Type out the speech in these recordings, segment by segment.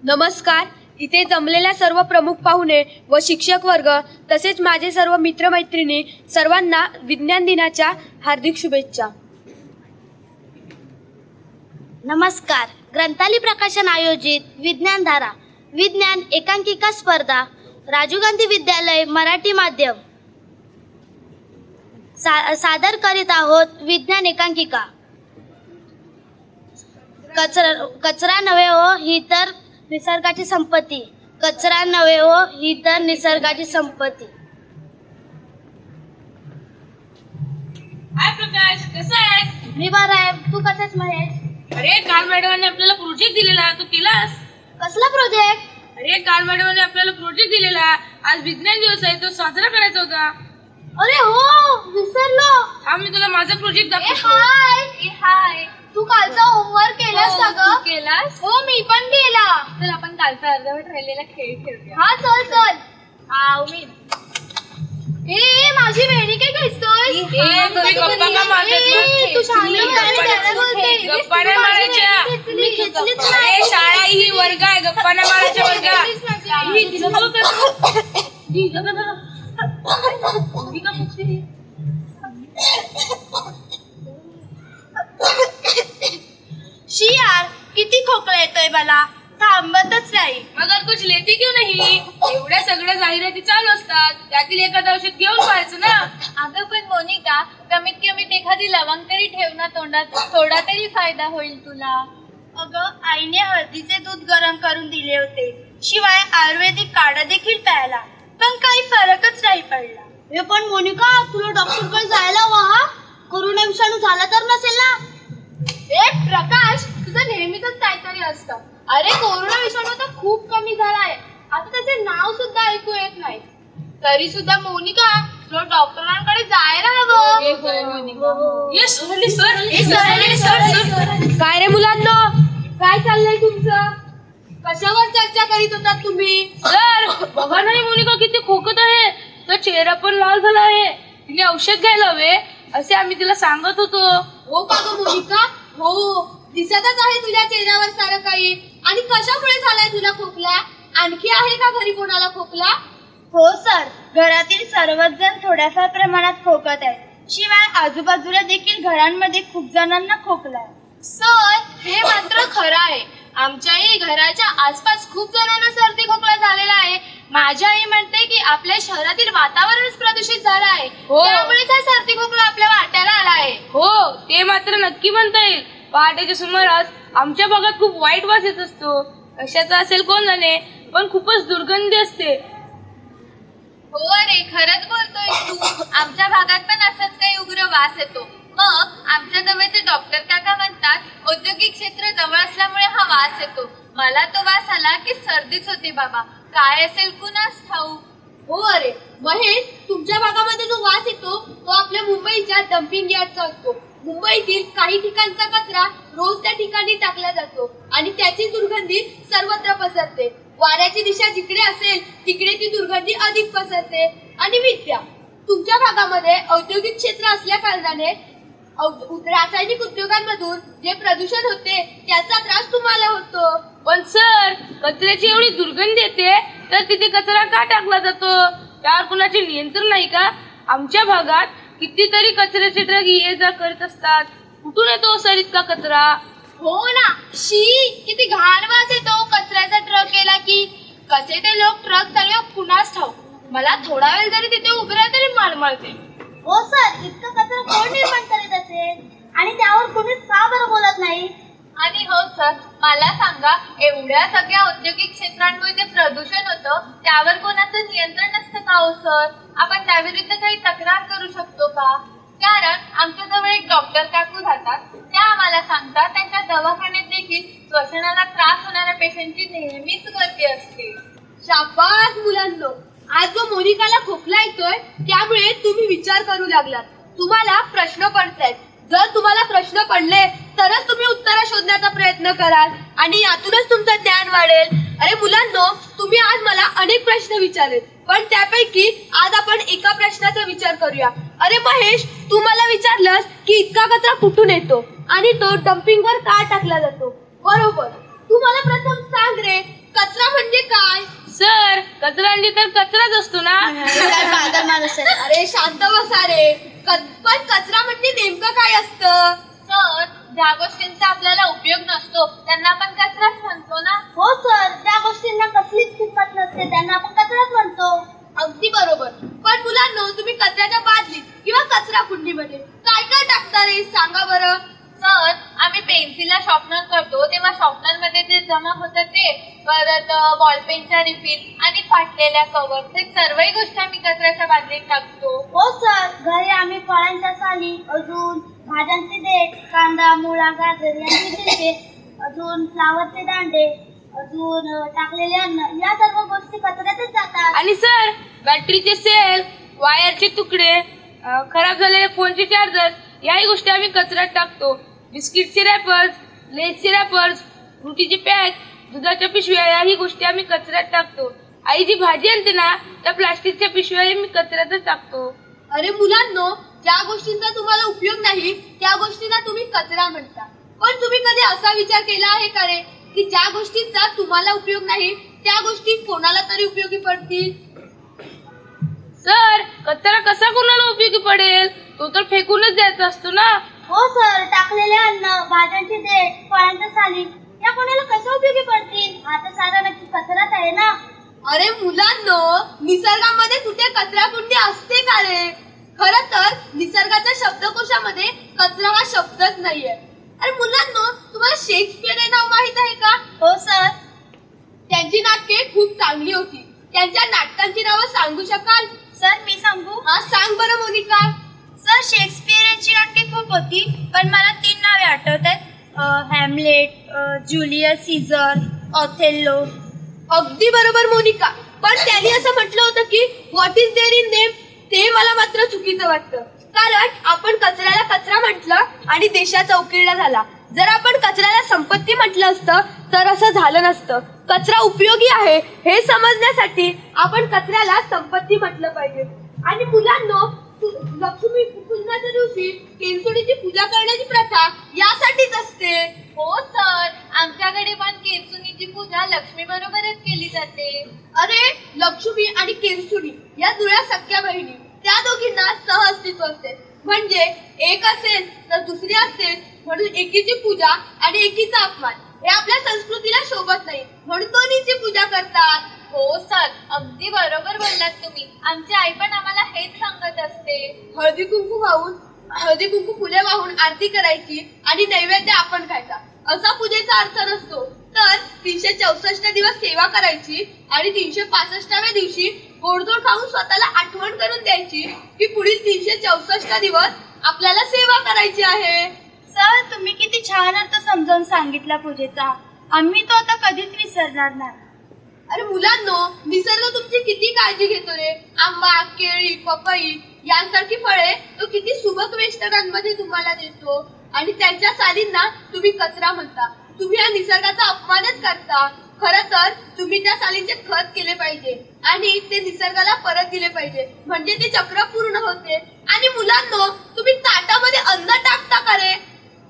नमस्कार. इथे जमलेल्या सर्व प्रमुख पाहुणे व शिक्षक वर्ग तसेच माझे सर्व मित्रमैत्रिणी सर्वांना विज्ञान दिनाच्या हार्दिक शुभेच्छा. नमस्कार. ग्रंथाली प्रकाशन आयोजित विज्ञानधारा विज्ञान एकांकिका स्पर्धा राजीव गांधी विद्यालय मराठी माध्यम सादर करीत आहोत. विज्ञान एकांकिका. कचरा नव्हे हो ही तर निसर्गाची संपत्ती. कचरा नव्हे हो ही तर निसर्गाची संपत्ती. हाय प्रकाश, कसा आहेस? मी बरा आहे. तू कसाच महेश? अरे काल मॅडमांनी आपल्याला प्रोजेक्ट दिलेला, तू केलास? कसला प्रोजेक्ट? अरे काल मॅडमांनी आपल्याला प्रोजेक्ट दिलेला. आज विज्ञान दिवस आहे, तो साजरा करायचा होता. अरे हो, विसरलो. हा, मी तुला माझा प्रोजेक्ट दाखवतो. हाय. तू कालचा होमवर्क केलास का ग? केलास? हो, मी पण केला. चल आपण कालचा अर्धवट राहिलेला खेळ खेळूया. हा, चल. ए माझी वेणी काय खेचतोय? तुम्ही गप्पा का मारतात? तू शांत बोलते. गप्पा नाही मारायच्या. मी खेचलीच अरे नाही. शाळा ही वर्ग आहे, गप्पा नाही मारायच्या वर्ग. शी यार, किती खोकला येतोय मला. थांबतच नाही. मगर कुछ लेती क्यों नहीं? एवढ्या सगळ्या जाहिराती चालू असतात, त्यातील एखादं औषध घेऊन पाहायचं ना. अगं पण मोनिका, कमीत कमीत एखादी लवंग तरी ठेव ना तोंडात, थोडा तरी फायदा होईल तुला. अगं आईने हळदीचे दूध गरम करून दिले होते, शिवाय आयुर्वेदिक काढा देखील प्यायला, पण काही फरकच नाही पडला. हे पण मोनिका, तुला डॉक्टरकडे जायला हवं. हा, कोरोना विषाणू झाला तर नसेल ना? ए प्रकाश, तुझं नेहमीच काहीतरी असतं. अरे कोरोना विषाणू तर खूप कमी झालाय. आता त्याचे नाव सुद्धा ऐकू येत नाही. तरी सुद्धा मोनिका, तुला डॉक्टरांकडे जायला हवं. Yes sir. काय रे मुलांनो, काय चाललंय तुमचं? कशावर चर्चा करीत होतात तुम्ही? सर बघा नाही, मोनिका किती खोकत आहे, तर चेहरा पण लाल झाला आहे. तिने औषध घ्यायला हवे असे आम्ही तिला सांगत होतो. हो का ग मोनिका? हो, दिसतच आहे तुझ्या चेहऱ्यावर सारं काही. आणि कशामुळे झालाय तुला खोकला? आणखी आहे का घरी कोणाला खोकला? हो सर, घरातील सर्वच जण थोड्याफार प्रमाणात खोकत आहेत. शिवाय आजूबाजूला देखील घरांमध्ये खूप जणांना खोकला आहे. सर, हे मात्र खरं आहे. आमच्याही घराच्या आसपास खूप जणांना सर्दी खोकला झालेला आहे. माझी आई म्हणते की आपल्या शहरातील वातावरणच प्रदूषित झालं आहे, हो. त्यामुळेच हा सर्दी खोकला आपल्या वाट्याला आला आहे. हो, ते मात्र नक्की म्हणता येईल. पहाटेच्या सुमारास आमच्या भागात खूप वाईट वास येत असतो. कशाचा असेल कोण जाणे, पण खूपच दुर्गंधी असते. हो अरे, खरंच बोलतोय तू. आमच्या भागात पण असंच काही उग्र वास येतो. मग आमच्या जवळचे डॉक्टर काका म्हणतात, औद्योगिक क्षेत्र जवळ असल्यामुळे हा वास येतो. मला तो वास आला की सर्दीच होते बाबा. काय असेल कुणास ठाऊक. हो अरे महेश, तुमच्या भागामध्ये जो वास येतो तो आपल्या मुंबईच्या डम्पिंग यार्डचा असतो. मुंबईतील काही ठिकाणचा कचरा रोज त्या ठिकाणी टाकला जातो आणि त्याची दुर्गंधी सर्वत्र पसरते. वाऱ्याची दिशा जिकडे असेल तिकडे ती दुर्गंधी अधिक पसरते. आणि विद्या, तुमच्या भागामध्ये औद्योगिक क्षेत्र असल्या कारणाने रासायनिक उद्योगांमधून जे प्रदूषण होते त्याचा त्रास तुम्हाला होतो. पण सर, कचऱ्याची एवढी दुर्गंधी येते तर तिथे कचरा का टाकला जातो? त्यावर कुणाचे नियंत्रण नाही का? आमच्या भागात कितीतरी कचऱ्याचे ट्रक ये जा करत असतात. कुठून येतो सर इतका कचरा? हो ना, शी, किती घाण वास येतो कचऱ्याचा ट्रक गेला की. कसे ते लोक ट्रक चालवा कुणास ठाऊक. मला थोडा वेळ जरी तिथे उभे राहिले तरी मळमळते. हो सर, इतका कचरा कोण निर्माण करीत असेल आणि त्यावर कोणीच का बरं बोलत नाही? आणि हो सर, मला सांगा, एवढ्या सगळ्या औद्योगिक क्षेत्रांमुळे जे प्रदूषण होतं त्यावर कोणाचं नियंत्रण नसतं का हो सर? आपण त्याविरुद्ध काही तक्रार करू शकतो का? कारण आमच्या जवळ एक डॉक्टर काकू राहतात. त्या आम्हाला सांगतात त्यांच्या दवाखान्यात देखील श्वसनाला त्रास होणाऱ्या पेशंटची नेहमीच गर्दी असते. शाबास मुलांनो, आज जो मोनिकाला खोकला येतोय त्यामुळे तुम्ही विचार करू लागलात. तुम्हाला प्रश्न पडतायत. जर तुम्हाला प्रश्न पडले तरच तुम्ही उत्तर शोधण्याचा प्रयत्न कराल आणि यातूनच तुमचं ज्ञान वाढेल. अरे मुलांनो, तुम्ही आज मला अनेक प्रश्न विचारलेत, पण त्यापैकी आज आपण एका प्रश्नाचा विचार करूया. अरे महेश, तू मला विचारलंस की इतका कचरा कुठून येतो आणि तो डम्पिंगवर का टाकला जातो. बरोबर, तू मला प्रथम सांग रे, कचरा म्हणजे काय? सर, कचरा म्हणजे तर कचराच असतो ना. अरे शांत बसा रे. पण कचरा म्हणजे नेमकं काय असतं? सर, ज्या गोष्टींचा आपल्याला उपयोग नसतो त्यांना आपण कचराच म्हणतो ना. हो सर, ज्या गोष्टींना कसलीच किंमत नसते त्यांना आपण कचराच म्हणतो. अगदी बरोबर. पण मुलांनो, तुम्ही कचऱ्याच्या बादलीत किंवा कचरा कुंडीमध्ये काय काय टाकता रे, सांगा बरं. सर, आम्ही पेन्सिलला शॉर्पनर करतो तेव्हा शॉर्पनर मध्ये जे जमा होतं ते, परत बॉलपेनच्या रिफिल आणि फाटलेल्या कव्हर, हे सर्वही गोष्टी आम्ही कचऱ्याच्या बादलीत टाकतो. हो सर, घरी आम्ही फळांच्या साली, अजून भाज्यांचे देठ, कांदा, मुळा, गाजर यांचे छिलके, अजून फ्लावरचे दांडे, अजून टाकलेले अन्न, या सर्व गोष्टी कचऱ्यातच जातात. आणि सर, बॅटरीचे सेल, वायरचे तुकडे, खराब झालेले फोनचे चार्जर, याही गोष्टी आम्ही कचऱ्यात टाकतो. बिस्किटचे रॅपर्स, लेसचे रॅपर्स, फ्रुटीचे पॅक, दुधाच्या पिशव्या, याही गोष्टी आम्ही कचऱ्यात टाकतो. आई जी भाजी आणते ना, त्या प्लास्टिकच्या पिशव्याही मी कचऱ्यातच टाकतो. अरे मुलांनो, ज्या गोष्टींचा तुम्हाला उपयोग नाही त्या गोष्टींना तुम्ही कचरा म्हणता. पण तुम्ही कधी असा विचार केला आहे का रे, की ज्या गोष्टींचा तुम्हाला उपयोग नाही त्या गोष्टी कोणाला तरी उपयोगी पडतील? सर, कचरा कसा कोणाला उपयोगी पडेल? तो तर फेकूनच द्यायचा असतो ना. हो सर, टाकलेले अन्न, भाज्यांचे देठ, फळांच्या साली, या कोणाला कशा उपयोगी पडतील? हा तर सारा नक्की कचराच आहे ना. अरे मुलांनो, निसर्गामध्ये कुठे कचरा कुंडी असते का रे? खरं तर निसर्गाच्या शब्दकोशामध्ये कचरा हा शब्दच नाहीये. अरे मुलांनो, तुम्हाला शेक्सपियर हे नाव माहित आहे का? हो सर. त्यांची नाटके खूप चांगली होती. त्यांच्या नाटकांची नावं सांगू शकाल? सर, मी सांगू? हा, सांग बरं मोनिका. सर, शेक्सपियर यांची नाटके खूप होती, पण मला 3 नावे आठवत आहेत. Hamlet, Julius Caesar, Othello. अगदी बरोबर मोनिका. पण त्यांनी असं म्हटलं होतं की what is there in name, ते मला मात्र चुकीचं वाटतं. कारण आपण कचऱ्याला कचरा म्हटलं आणि देशाचा उकिरडा झाला. जर आपण कचऱ्याला संपत्ती म्हटलं असतं तर असं झालं नसतं. कचरा उपयोगी आहे हे समजण्यासाठी आपण कचऱ्याला संपत्ती म्हटलं पाहिजे. आणि मुलांनो, लक्ष्मी पूजनाच्या दिवशी केरसुणीची पूजा करण्याची प्रथा यासाठीच असते. हो सर, आमच्याकडे पण केरसुणीची पूजा लक्ष्मी बरोबरच केली जाते. अरे, लक्ष्मी आणि केरसुणी या जुळ्या सख्या बहिणी, त्या दोघींना सहअस्तित्व असते. म्हणजे एक असेल तर दुसरी असते, म्हणून एकीची पूजा आणि एकीचा अपमान हे आपल्या संस्कृतीला शोभत नाही, म्हणून दोन्हीची पूजा करतात. हो सर, अगदी बरोबर बोललात तुम्ही. आमची आई पण आम्हाला हेच सांगत असते. हळदी कुंकू फुले वाहून आरती करायची आणि नैवेद्य आपण खायचा, असा पूजेचा अर्थ नसतो. तर 364 दिवस सेवा करायची आणि 365व्या दिवशी गोडधोड खाऊन स्वतःला आठवण करून द्यायची की पुढील 364 दिवस आपल्याला सेवा करायची आहे. सर, तुम्ही किती छान अर्थ समजावून सांगितला पूजेचा. आम्ही तो आता कधीच विसरणार नाही. अरे मुलांनो, निसर्ग तुमची किती काळजी घेतो रे. आंबा, केळी, पपई यांसारखी फळे तो किती सुबक वेष्टनांमध्ये तुम्हाला देतो आणि त्यांच्या सालींना तुम्ही कचरा म्हणता. तुम्ही या निसर्गाचा अपमानच करता. खरं तर तुम्ही त्या सालींचे खत केले पाहिजे आणि ते निसर्गाला परत दिले पाहिजे, म्हणजे ते चक्र पूर्ण होते. आणि मुलांनो, तुम्ही ताटामध्ये अन्न टाकता का रे?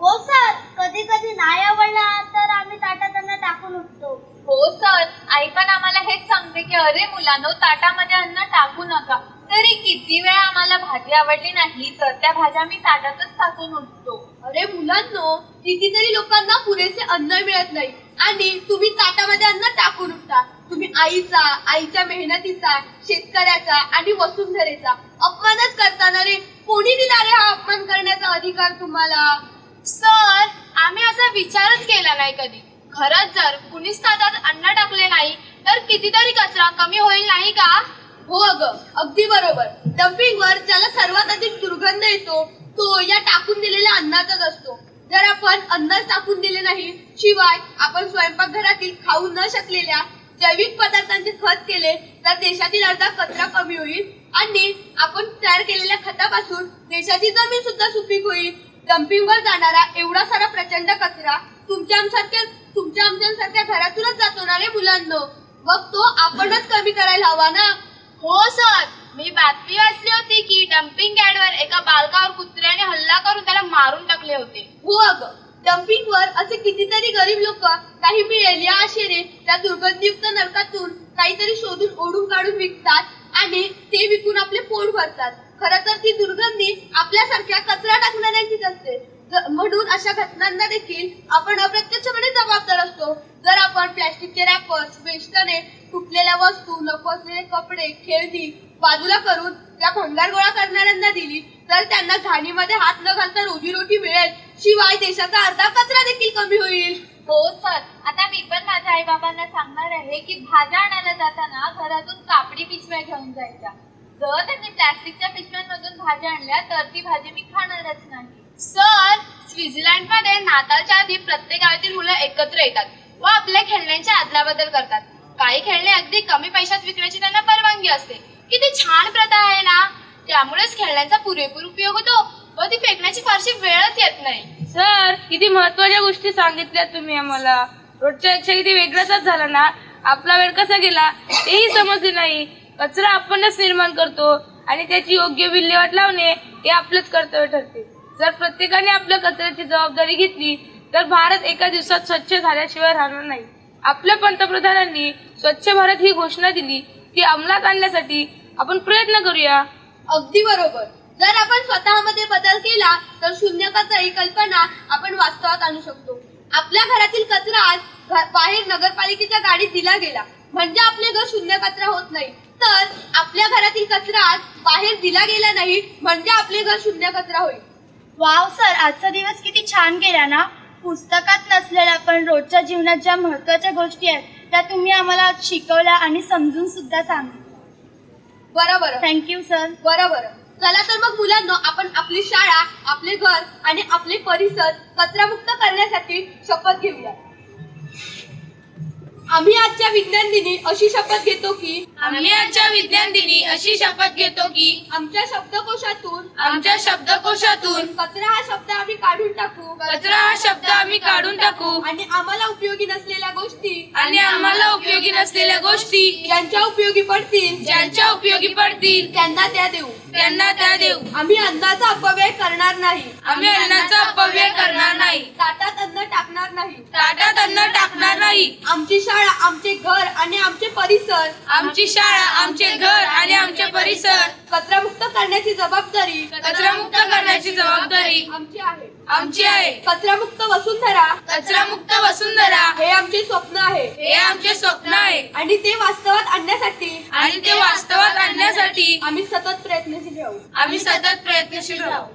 हो सर, कधी कधी नाही आवडला तर आम्ही ताटात अन्न टाकून उठतो. हो सर, आई पण आम्हाला हेच सांगते की अरे मुलांनो, ताटामध्ये अन्न टाकू नका. तरी किती वेळा आम्हाला भाजी आवडली नाही तर त्या भाज्या मी ताटातच टाकून उठतो. अरे मुलांनो, कितीतरी लोकांना पुरेसे अन्न मिळत नाही आणि तुम्ही ताटामध्ये अन्न टाकून उठता. तुम्ही आईच्या मेहनतीचा, शेतकऱ्याचा आणि वसुंधरेचा अपमानच करताना रे. कोणी दिला रे हा अपमान करण्याचा अधिकार तुम्हाला? सर, आम्ही असा विचारच केला नाही कधी. खरंच जर कुणीच ताटात अन्न टाकले नाही तर कितीतरी कचरा कमी होईल नाही का? हो अगं, अगदी बरोबर. डम्पिंगवर ज्याला सर्वात अधिक दुर्गंध येतो तो या टाकून दिलेल्या अन्नाचाच असतो. जर आपण अन्नच टाकून दिले नाही, शिवाय आपण स्वयंपाकघरातील खाऊ न शकलेल्या जैविक पदार्थांचे खत केले तर देशातील अर्धा कचरा कमी होईल आणि आपण तयार केलेल्या खतापासून देशाची जमीन सुद्धा सुपीक होईल. डम्पिंगवर जाणारा एवढा सारा प्रचंड कचरा तुमच्या आमच्यासारख्या घरातूनच जातो ना रे मुलांनो. मग तो आपणच कमी करायला हवा ना. हो सर, मी बातमी वाचली होती की डम्पिंग यार्डवर एका बालकावर कुत्र्याने हल्ला करून त्याला मारून टाकले होते. हो अगं, डम्पिंगवर असे कितीतरी गरीब लोक काही मिळेल या आशेने त्या दुर्गंधीयुक्त नरकातून काहीतरी शोधून ओढून काढून विकतात आणि ते विकून आपले पोट भरतात. खरं तर ती दुर्गंधी आपल्यासारख्या कचरा टाकणाऱ्यांचीच असते. म्हणून अशा घटनांना देखील आपण अप्रत्यक्षपणे जबाबदार असतो. जर आपण प्लॅस्टिकचे रॅपर्स, वेष्टने, तुटलेल्या वस्तू, नको असलेले कपडे, खेळणी बाजूला करून त्या भंगार गोळा करणाऱ्यांना दिली तर त्यांना घाणीमध्ये हात न घालता रोजीरोटी मिळेल. शिवाय देशाचा अर्धा कचरा देखील कमी होईल. हो सर, आता मी पण माझ्या आई बाबांना सांगणार आहे की भाज्या आणायला जाताना घरातून कापडी पिशव्या घेऊन जायच्या. जर त्यांनी प्लॅस्टिकच्या पिशव्यांमधून भाज्या आणल्या तर ती भाजी मी खाणारच नाही. सर, स्वित्झर्लंडमध्ये नाताळच्या आधी प्रत्येक गावातील मुलं एकत्र येतात व आपल्या खेळण्यांची अदलाबदल करतात. काही खेळणे अगदी कमी पैशात विकण्याची त्यांना परवानगी असते. किती छान प्रथा आहे ना. त्यामुळेच खेळण्यांचा पुरेपूर उपयोग होतो व ती फेकण्याची फारशी वेळच येत नाही. सर, किती महत्वाच्या गोष्टी सांगितल्या तुम्ही आम्हाला. रोजच्या पेक्षा किती वेगळाच झाला ना. आपला वेळ कसा गेला तेही समजले नाही. कचरा आपणच निर्माण करतो आणि त्याची योग्य विल्हेवाट लावणे हे आपलंच कर्तव्य ठरते. जर प्रत्येकाने आपल्या कचऱ्याची जबाबदारी घेतली तर भारत एका दिवसात स्वच्छ झाल्याशिवाय राहणार नाही. आपल्या पंतप्रधानांनी स्वच्छ भारत ही घोषणा दिली ती अंमलात आणण्यासाठी आपण प्रयत्न करूया. अगदी बरोबर. जर आपण स्वतःमध्ये बदल केला तर शून्य कचरा ही कल्पना आपण वास्तवात आणू शकतो. आपल्या घरातील कचरा आज बाहेर नगरपालिकेच्या गाडीत दिला गेला म्हणजे आपले घर शून्य कचरा होत नाही, तर आपल्या घरातील कचरा आज बाहेर दिला गेला नाही म्हणजे आपले घर शून्य कचरा होईल. वाव सर, आजचा दिवस किती छान गेला ना. पुस्तकात नसलेल्या पण रोजच्या जीवनात ज्या महत्वाच्या गोष्टी आहेत त्या तुम्ही आम्हाला शिकवल्या आणि समजून सुद्धा सांगितलं. बरोबर. Thank you sir. बरोबर. चला तर मग मुलांनो, आपण आपली शाळा, आपले घर आणि आपले परिसर कचरामुक्त करण्यासाठी शपथ घेऊया. आम्ही आजच्या विज्ञान दिनी अशी शपथ घेतो की आमच्या शब्दकोशातून कचरा हा शब्द आम्ही काढून टाकू आणि आम्हाला उपयोगी नसलेल्या गोष्टी ज्यांच्या उपयोगी पडतील त्यांना त्या देऊ. आम्ही अन्नाचा अपव्यय करणार नाही. ताटात अन्न टाकणार नाही. आमची शाळा, आमचे घर आणि आमचे परिसर कचरामुक्त करण्याची जबाबदारी आमची आहे. कचरामुक्त वसुंधरा हे आमचे स्वप्न आहे आणि ते वास्तवात आणण्यासाठी आम्ही सतत प्रयत्नशील राहू.